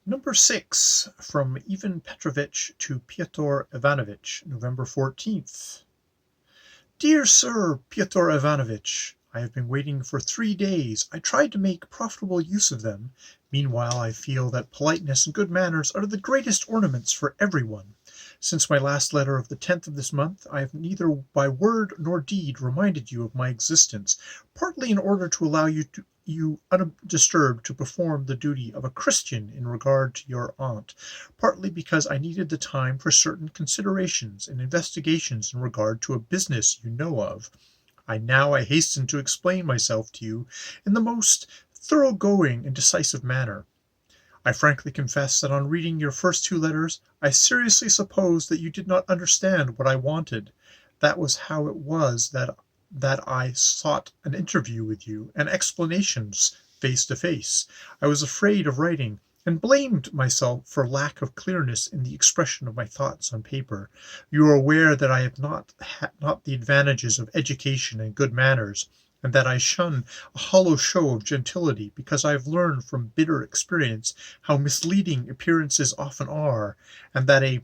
Number 6, from Ivan Petrovich to Pyotr Ivanovich, November 14th. Dear Sir Pyotr Ivanovich, I have been waiting for 3 days. I tried to make profitable use of them. Meanwhile, I feel that politeness and good manners are the greatest ornaments for everyone. Since my last letter of the 10th of this month, I have neither by word nor deed reminded you of my existence, partly in order to allow you undisturbed to perform the duty of a Christian in regard to your aunt, partly because I needed the time for certain considerations and investigations in regard to a business you know of. I hasten to explain myself to you in the most thoroughgoing and decisive manner. I frankly confess that on reading your first 2 letters, I seriously supposed that you did not understand what I wanted. That was how it was that I sought an interview with you, and explanations face to face. I was afraid of writing, and blamed myself for lack of clearness in the expression of my thoughts on paper. You are aware that I have not the advantages of education and good manners, and that I shun a hollow show of gentility, because I have learned from bitter experience how misleading appearances often are, and that a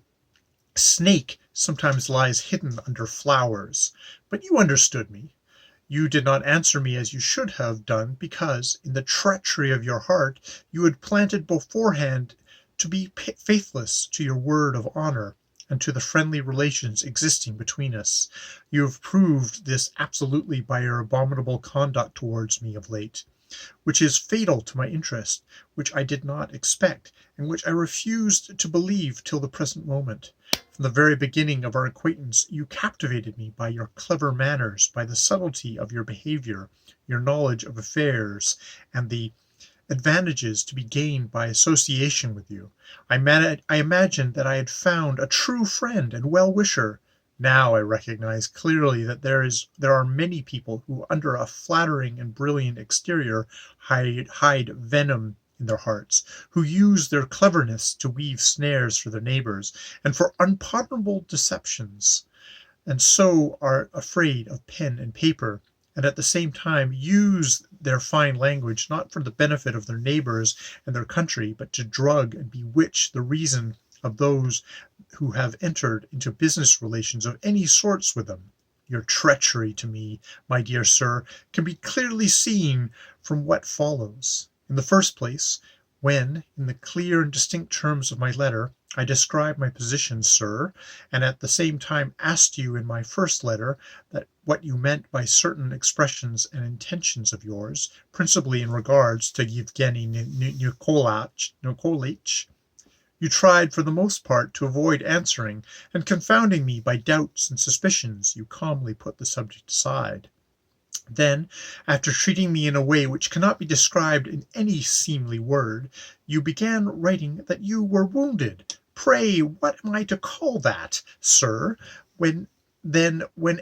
snake sometimes lies hidden under flowers. But you understood me. You did not answer me as you should have done, because, in the treachery of your heart, you had planted beforehand to be faithless to your word of honor and to the friendly relations existing between us. You have proved this absolutely by your abominable conduct towards me of late, which is fatal to my interest, which I did not expect, and which I refused to believe till the present moment. From the very beginning of our acquaintance you captivated me by your clever manners, by the subtlety of your behavior, your knowledge of affairs, and the advantages to be gained by association with you. I imagined that I had found a true friend and well-wisher. Now I recognize clearly that there are many people who, under a flattering and brilliant exterior, hide venom in their hearts, who use their cleverness to weave snares for their neighbors, and for unpardonable deceptions, and so are afraid of pen and paper, and at the same time use their fine language not for the benefit of their neighbors and their country, but to drug and bewitch the reason of those who have entered into business relations of any sorts with them. Your treachery to me, my dear sir, can be clearly seen from what follows. In the first place, when, in the clear and distinct terms of my letter, I described my position, sir, and at the same time asked you in my first letter what you meant by certain expressions and intentions of yours, principally in regards to Yevgeny Nikolaitch, you tried for the most part to avoid answering, and confounding me by doubts and suspicions, you calmly put the subject aside. Then, after treating me in a way which cannot be described in any seemly word, you began writing that you were wounded. Pray, what am I to call that, sir, when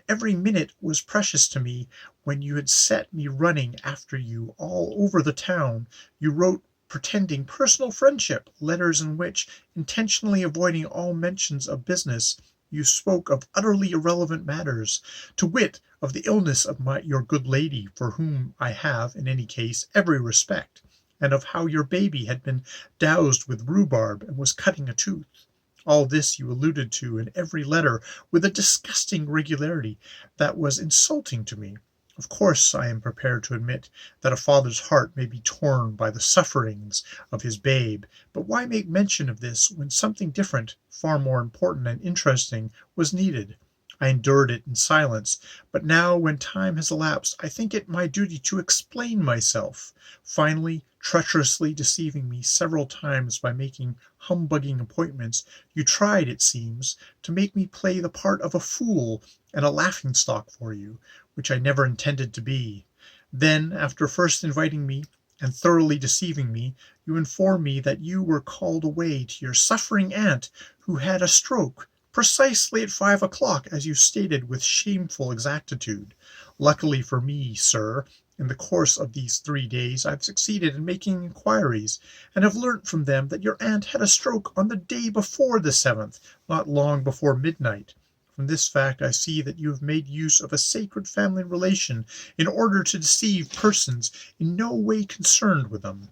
every minute was precious to me, when you had set me running after you all over the town, you wrote pretending personal friendship, letters in which, intentionally avoiding all mentions of business, you spoke of utterly irrelevant matters, to wit, of the illness of your good lady, for whom I have, in any case, every respect, and of how your baby had been doused with rhubarb and was cutting a tooth. All this you alluded to in every letter with a disgusting regularity that was insulting to me. Of course, I am prepared to admit that a father's heart may be torn by the sufferings of his babe, but why make mention of this when something different, far more important and interesting, was needed? I endured it in silence, but now, when time has elapsed, I think it my duty to explain myself. Finally, treacherously deceiving me several times by making humbugging appointments, you tried, it seems, to make me play the part of a fool and a laughing-stock for you, which I never intended to be. Then, after first inviting me and thoroughly deceiving me, you informed me that you were called away to your suffering aunt, who had a stroke, precisely at 5 o'clock, as you stated with shameful exactitude. Luckily for me, sir, in the course of these 3 days I have succeeded in making inquiries, and have learnt from them that your aunt had a stroke on the day before the 7th, not long before midnight. From this fact I see that you have made use of a sacred family relation in order to deceive persons in no way concerned with them.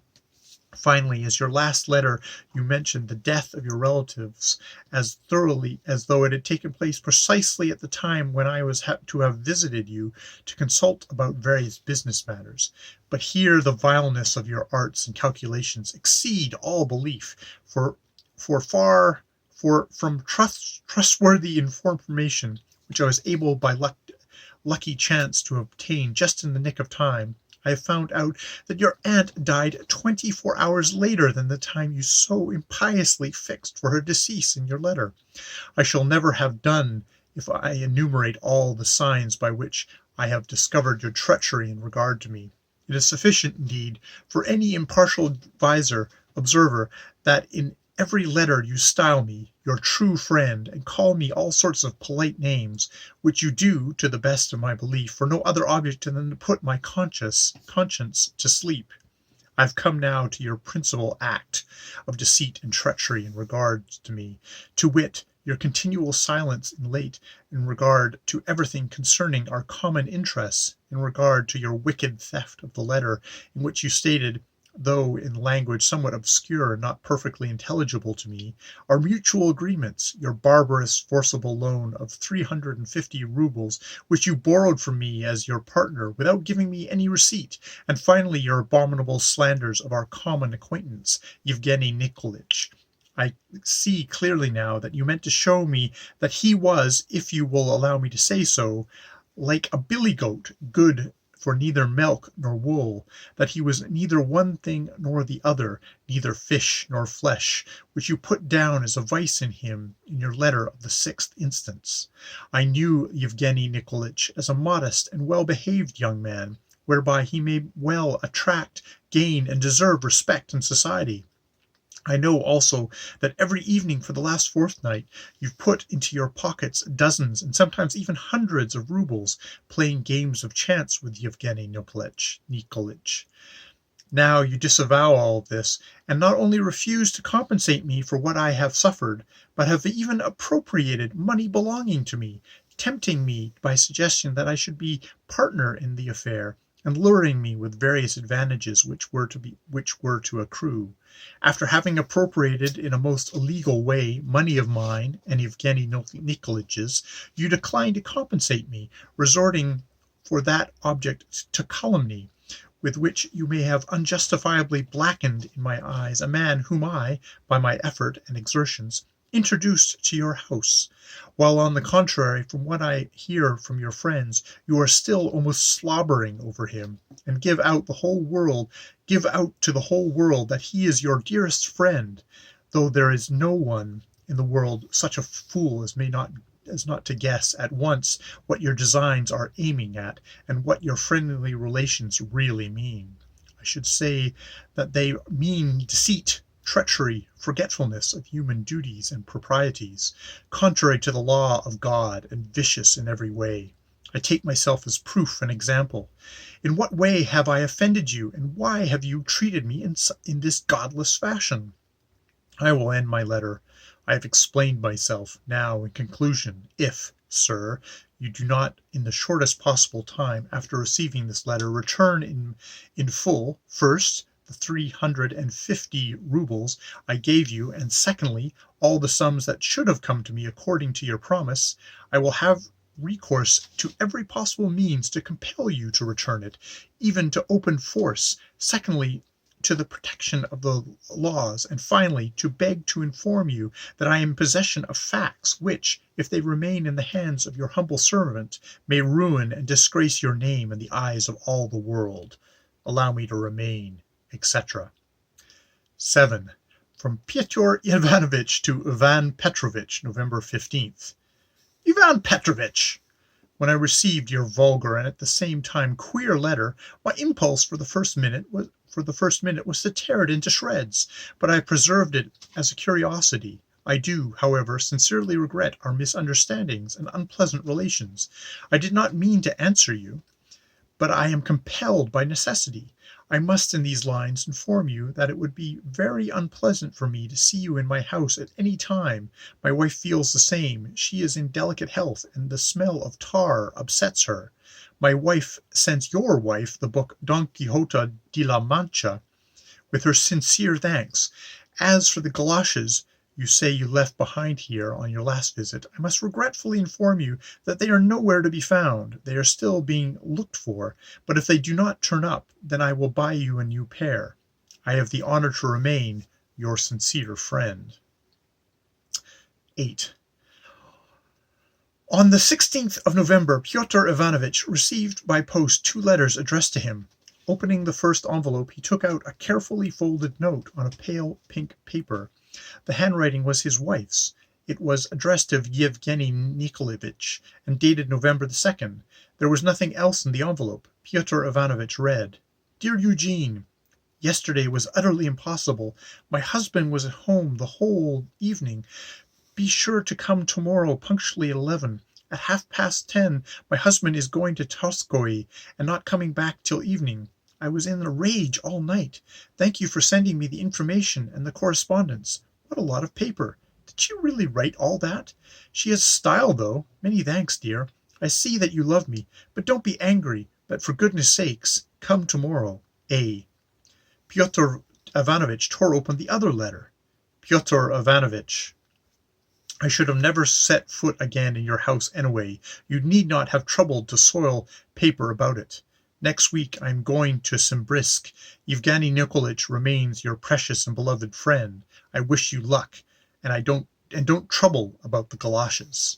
Finally, as your last letter, you mentioned the death of your relatives as thoroughly as though it had taken place precisely at the time when I was to have visited you to consult about various business matters. But here the vileness of your arts and calculations exceed all belief, for from trustworthy information which I was able by lucky chance to obtain just in the nick of time, I have found out that your aunt died 24 hours later than the time you so impiously fixed for her decease in your letter. I shall never have done if I enumerate all the signs by which I have discovered your treachery in regard to me. It is sufficient, indeed, for any impartial observer, that in every letter you style me your true friend, and call me all sorts of polite names, which you do, to the best of my belief, for no other object than to put my conscience to sleep. I have come now to your principal act of deceit and treachery in regard to me, to wit, your continual silence in regard to everything concerning our common interests, in regard to your wicked theft of the letter in which you stated, though in language somewhat obscure and not perfectly intelligible to me, our mutual agreements, your barbarous forcible loan of 350 roubles, which you borrowed from me as your partner without giving me any receipt, and finally your abominable slanders of our common acquaintance, Yevgeny Nikolaitch. I see clearly now that you meant to show me that he was, if you will allow me to say so, like a billy goat, good for neither milk nor wool, that he was neither one thing nor the other, neither fish nor flesh, which you put down as a vice in him in your letter of the 6th instance. I knew Yevgeny Nikolaitch as a modest and well-behaved young man, whereby he may well attract, gain, and deserve respect in society. I know also that every evening for the last fortnight you've put into your pockets dozens and sometimes even hundreds of roubles, playing games of chance with Yevgeny Nikolaitch. Now you disavow all this, and not only refuse to compensate me for what I have suffered, but have even appropriated money belonging to me, tempting me by suggestion that I should be partner in the affair, and luring me with various advantages which were to accrue. After having appropriated in a most illegal way money of mine and Yevgeny Nikolaitch's, you decline to compensate me, resorting for that object to calumny, with which you may have unjustifiably blackened in my eyes a man whom I, by my effort and exertions, introduced to your house, while on the contrary, from what I hear from your friends, you are still almost slobbering over him, and give out to the whole world that he is your dearest friend, though there is no one in the world such a fool as not to guess at once what your designs are aiming at, and what your friendly relations really mean. I should say that they mean deceit, treachery, forgetfulness of human duties and proprieties, contrary to the law of God and vicious in every way. I take myself as proof and example. In what way have I offended you, and why have you treated me in this godless fashion? I will end my letter. I have explained myself. Now, in conclusion, if, sir, you do not in the shortest possible time after receiving this letter return in full, first, the 350 roubles I gave you, and secondly, all the sums that should have come to me according to your promise, I will have recourse to every possible means to compel you to return it, even to open force, secondly, to the protection of the laws, and finally, to beg to inform you that I am in possession of facts which, if they remain in the hands of your humble servant, may ruin and disgrace your name in the eyes of all the world. Allow me to remain, etc. 7. From Pyotr Ivanovitch to Ivan Petrovitch, November 15th. Ivan Petrovitch, when I received your vulgar and at the same time queer letter, my impulse for the first minute was to tear it into shreds, but I preserved it as a curiosity. I do, however, sincerely regret our misunderstandings and unpleasant relations. I did not mean to answer you, but I am compelled by necessity. I must in these lines inform you that it would be very unpleasant for me to see you in my house at any time. My wife feels the same. She is in delicate health, and the smell of tar upsets her. My wife sends your wife the book Don Quixote de la Mancha, with her sincere thanks. As for the galoshes you say you left behind here on your last visit, I must regretfully inform you that they are nowhere to be found. They are still being looked for, but if they do not turn up, then I will buy you a new pair. I have the honor to remain your sincere friend. 8. On the 16th of November, Pyotr Ivanovitch received by post 2 letters addressed to him. Opening the first envelope, he took out a carefully folded note on a pale pink paper. The handwriting was his wife's. It was addressed to Yevgeny Nikolaevich and dated November the 2nd. There was nothing else in the envelope. Pyotr Ivanovitch read, "Dear Eugene, yesterday was utterly impossible. My husband was at home the whole evening. Be sure to come tomorrow punctually at 11. At 10:30 my husband is going to Dstysky and not coming back till evening. I was in a rage all night. Thank you for sending me the information and the correspondence. What a lot of paper. Did she really write all that? She has style, though. Many thanks, dear. I see that you love me, but don't be angry. But for goodness sakes, come tomorrow. A." Pyotr Ivanovitch tore open the other letter. "Pyotr Ivanovitch, I should have never set foot again in your house anyway. You need not have troubled to soil paper about it. Next week I am going to Simbirsk. Yevgeny Nikolaevich remains your precious and beloved friend. I wish you luck, and don't trouble about the galoshes."